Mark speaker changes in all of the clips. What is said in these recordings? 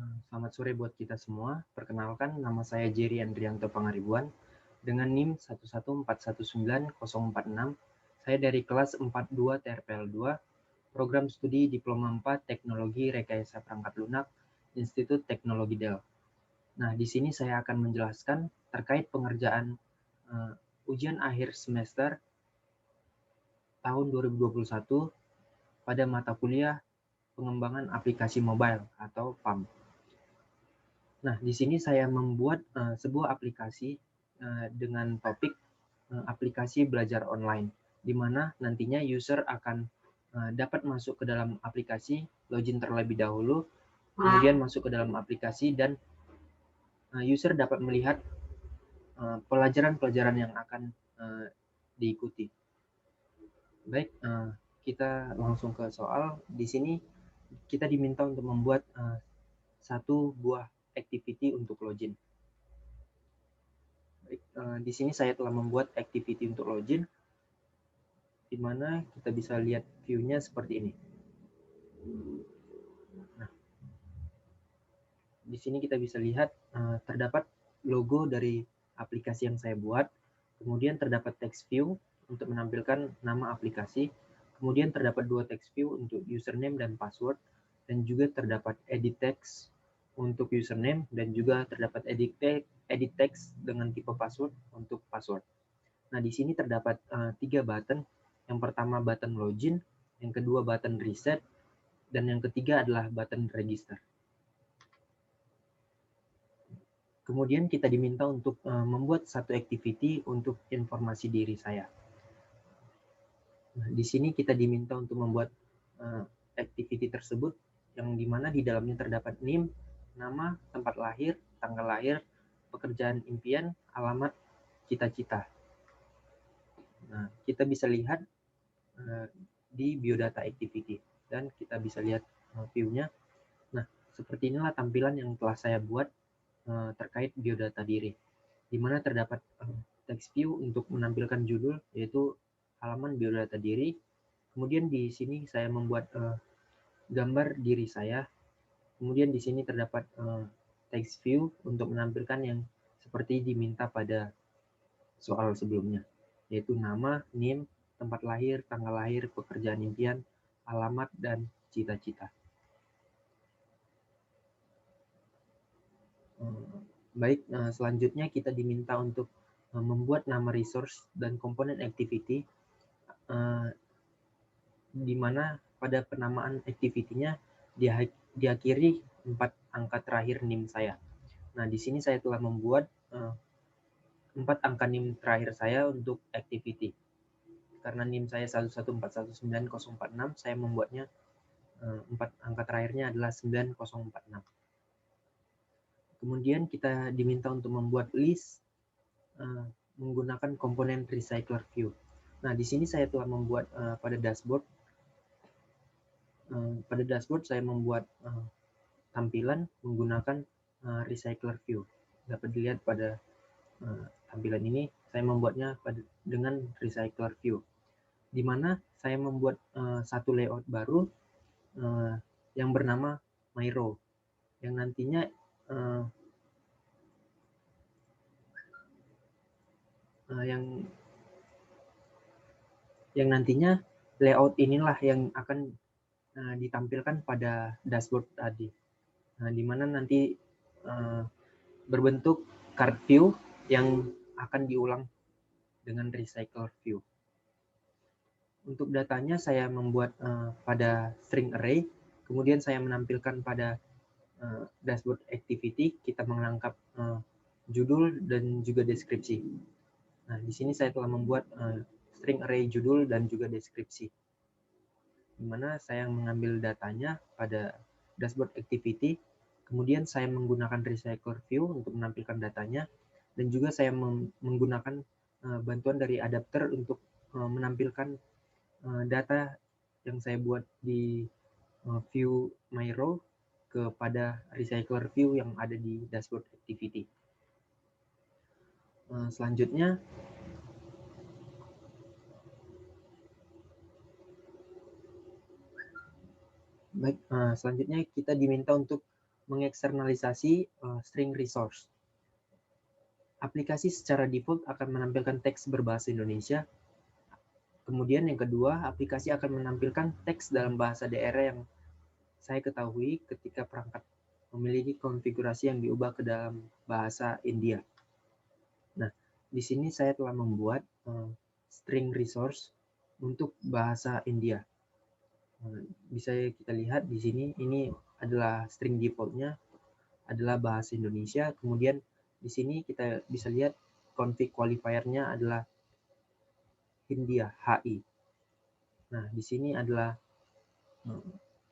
Speaker 1: Selamat sore buat kita semua. Perkenalkan, nama saya Jerry Andrianto Pangaribuan dengan NIM 114190046. Saya dari kelas 42 TRPL 2, Program Studi Diploma 4 Teknologi Rekayasa Perangkat Lunak, Institut Teknologi Dell. Nah, di sini saya akan menjelaskan terkait pengerjaan ujian akhir semester tahun 2021 pada mata kuliah Pengembangan Aplikasi Mobile atau PAM. Nah, di sini saya membuat sebuah aplikasi dengan topik aplikasi belajar online, di mana nantinya user akan dapat masuk ke dalam aplikasi, login terlebih dahulu, kemudian masuk ke dalam aplikasi dan user dapat melihat pelajaran-pelajaran yang akan diikuti. Baik, kita langsung ke soal. Di sini kita diminta untuk membuat satu buah activity untuk login. Baik, di sini saya telah membuat activity untuk login, di mana kita bisa lihat view-nya seperti ini. Nah, di sini kita bisa lihat terdapat logo dari aplikasi yang saya buat, kemudian terdapat text view untuk menampilkan nama aplikasi, kemudian terdapat dua text view untuk username dan password, dan juga terdapat edit text untuk username, dan juga terdapat edit text dengan tipe password untuk password. Nah, di sini terdapat tiga button. Yang pertama button login, yang kedua button reset, dan yang ketiga adalah button register. Kemudian kita diminta untuk membuat satu activity untuk informasi diri saya. Nah, di sini kita diminta untuk membuat activity tersebut yang dimana di dalamnya terdapat NIM, nama, tempat lahir, tanggal lahir, pekerjaan impian, alamat, cita-cita. Nah, kita bisa lihat di biodata activity dan kita bisa lihat view-nya. Nah, seperti inilah tampilan yang telah saya buat terkait biodata diri, di mana terdapat text view untuk menampilkan judul yaitu halaman biodata diri. Kemudian di sini saya membuat gambar diri saya. Kemudian di sini terdapat text view untuk menampilkan yang seperti diminta pada soal sebelumnya, yaitu nama, NIM, tempat lahir, tanggal lahir, pekerjaan impian, alamat, dan cita-cita. Baik, selanjutnya kita diminta untuk membuat nama resource dan komponen activity, di mana pada penamaan activity-nya diakhiri 4 angka terakhir NIM saya. Nah, di sini saya telah membuat 4 angka NIM terakhir saya untuk activity. Karena NIM saya 114190046, saya membuatnya 4 angka terakhirnya adalah 9046. Kemudian kita diminta untuk membuat list menggunakan komponen recycler view. Nah, di sini saya telah membuat pada dashboard. Pada dashboard saya membuat tampilan menggunakan recycler view. Dapat dilihat pada tampilan ini, saya membuatnya dengan recycler view, di mana saya membuat satu layout baru yang bernama My Row, yang nantinya yang nantinya layout inilah yang akan ditampilkan pada dashboard tadi, di mana nanti berbentuk card view yang akan diulang dengan recycle view. Untuk datanya saya membuat pada string array, kemudian saya menampilkan pada dashboard activity, kita menangkap judul dan juga deskripsi. Nah, di sini saya telah membuat string array judul dan juga deskripsi, di mana saya mengambil datanya pada dashboard activity, kemudian saya menggunakan recycler view untuk menampilkan datanya, dan juga saya menggunakan bantuan dari adapter untuk menampilkan data yang saya buat di view My Row kepada recycler view yang ada di dashboard activity. Selanjutnya, selanjutnya kita diminta untuk Mengeksternalisasi string resource. Aplikasi secara default akan menampilkan teks berbahasa Indonesia. Kemudian yang kedua, aplikasi akan menampilkan teks dalam bahasa daerah yang saya ketahui ketika perangkat memiliki konfigurasi yang diubah ke dalam bahasa India. Nah, di sini saya telah membuat string resource untuk bahasa India. Bisa kita lihat di sini, ini adalah string default-nya adalah bahasa Indonesia. Kemudian di sini kita bisa lihat config qualifier-nya adalah Hindia, HI. Nah, di sini adalah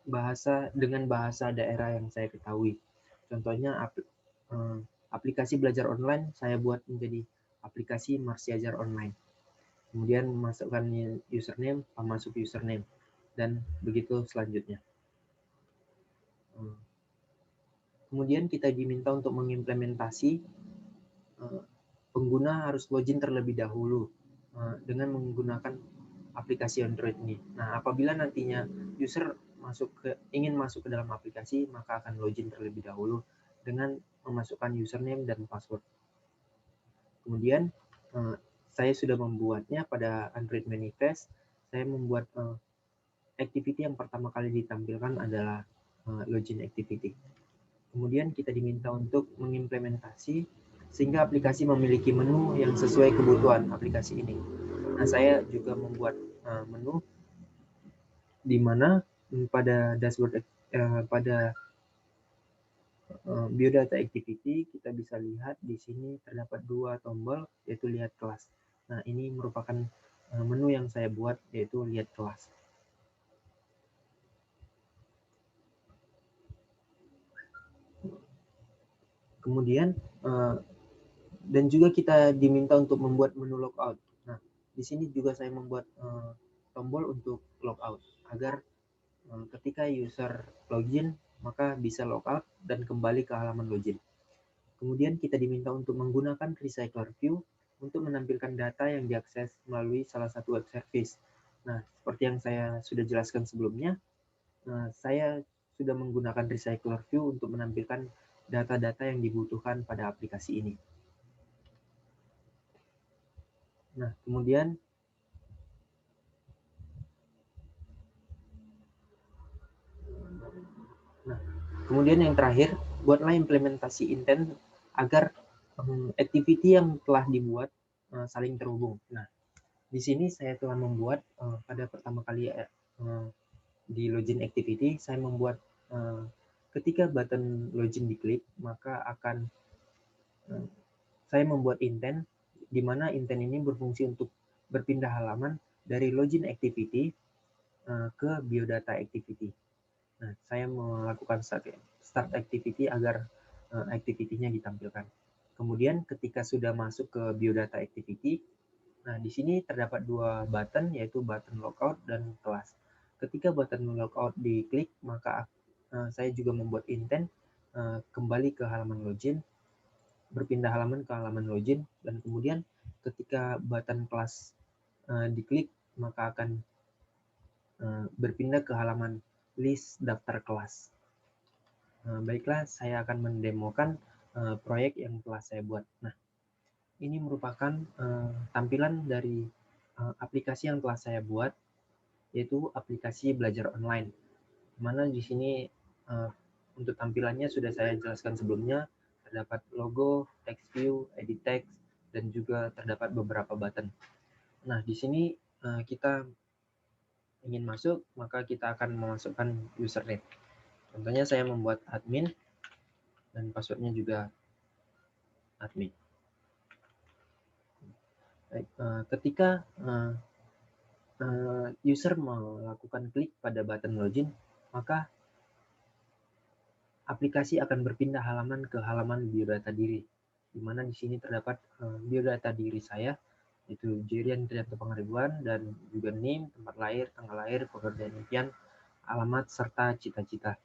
Speaker 1: bahasa dengan bahasa daerah yang saya ketahui. Contohnya aplikasi belajar online saya buat menjadi aplikasi Marsiajar Online. Kemudian masukkan username, masuk username, dan begitu selanjutnya. Kemudian kita diminta untuk mengimplementasi pengguna harus login terlebih dahulu dengan menggunakan aplikasi Android ini. Nah, apabila nantinya user ingin masuk ke dalam aplikasi, maka akan login terlebih dahulu dengan memasukkan username dan password. Kemudian saya sudah membuatnya pada Android Manifest. Saya membuat activity yang pertama kali ditampilkan adalah login activity. Kemudian kita diminta untuk mengimplementasi sehingga aplikasi memiliki menu yang sesuai kebutuhan aplikasi ini. Nah, saya juga membuat menu di mana pada dashboard pada biodata activity kita bisa lihat di sini terdapat dua tombol, yaitu lihat kelas. Nah, ini merupakan menu yang saya buat, yaitu lihat kelas. Kemudian dan juga kita diminta untuk membuat menu logout. Nah, di sini juga saya membuat tombol untuk logout agar ketika user login maka bisa logout dan kembali ke halaman login. Kemudian kita diminta untuk menggunakan recycler view untuk menampilkan data yang diakses melalui salah satu web service. Nah, seperti yang saya sudah jelaskan sebelumnya, saya sudah menggunakan recycler view untuk menampilkan data-data yang dibutuhkan pada aplikasi ini. Nah, kemudian yang terakhir, buatlah implementasi intent agar activity yang telah dibuat saling terhubung. Nah, di sini saya telah membuat pada pertama kali di login activity, saya membuat ketika button login diklik, maka akan saya membuat intent, di mana intent ini berfungsi untuk berpindah halaman dari login activity ke biodata activity. Nah, saya melakukan start activity agar activity-nya ditampilkan. Kemudian ketika sudah masuk ke biodata activity, nah di sini terdapat dua button, yaitu button logout dan kelas. Ketika button logout diklik, maka saya juga membuat intent kembali ke halaman login, berpindah halaman ke halaman login, dan kemudian ketika button kelas diklik, maka akan berpindah ke halaman list daftar kelas. Baiklah, saya akan mendemokan proyek yang telah saya buat. Nah, ini merupakan tampilan dari aplikasi yang telah saya buat, yaitu aplikasi belajar online. Mana di sini untuk tampilannya sudah saya jelaskan sebelumnya, terdapat logo, text view, edit text, dan juga terdapat beberapa button. Nah, di sini kita ingin masuk, maka kita akan memasukkan username. Contohnya saya membuat admin, dan passwordnya juga admin. Baik, ketika user melakukan klik pada button login, maka aplikasi akan berpindah halaman ke halaman biodata diri, di mana di sini terdapat biodata diri saya, yaitu Jerian Trianto Pangaribuan, dan juga name, tempat lahir, tanggal lahir, pekerjaan impian, alamat, serta cita-cita.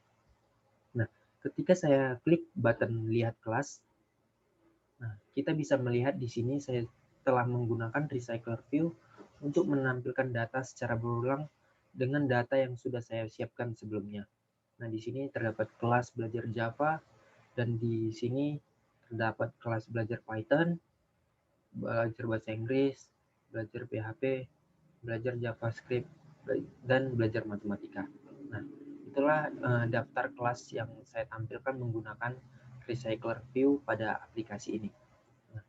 Speaker 1: Nah, ketika saya klik button lihat kelas, nah, kita bisa melihat di sini saya telah menggunakan recycler view untuk menampilkan data secara berulang dengan data yang sudah saya siapkan sebelumnya. Nah, di sini terdapat kelas belajar Java, dan di sini terdapat kelas belajar Python, belajar bahasa Inggris, belajar PHP, belajar JavaScript, dan belajar matematika. Nah, itulah daftar kelas yang saya tampilkan menggunakan Recycler View pada aplikasi ini. Nah,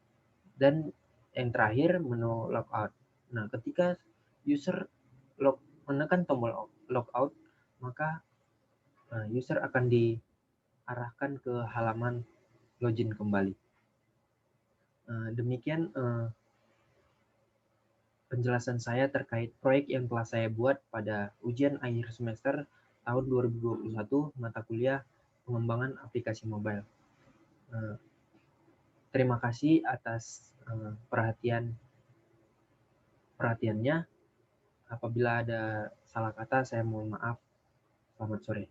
Speaker 1: dan yang terakhir, menu logout. Nah, ketika user menekan tombol logout, maka user akan diarahkan ke halaman login kembali. Demikian penjelasan saya terkait proyek yang telah saya buat pada ujian akhir semester tahun 2021 mata kuliah pengembangan aplikasi mobile. Terima kasih atas perhatiannya. Apabila ada salah kata, saya mohon maaf. Selamat sore.